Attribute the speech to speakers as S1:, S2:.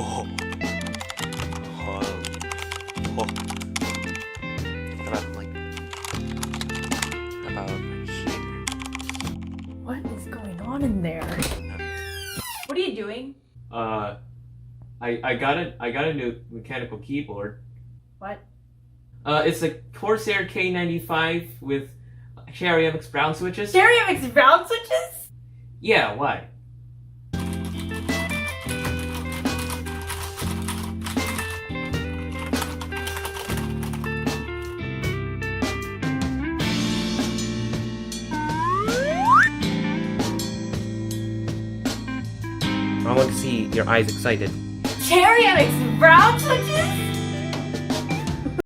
S1: Oh. Oh. How about here?
S2: What is going on in there? What are you doing?
S3: I got a new mechanical keyboard.
S2: What?
S3: It's a Corsair K95 with Cherry MX brown switches.
S2: Cherry MX brown switches?
S3: Yeah, why? I want to see your eyes excited.
S2: Cherry MX brown switches?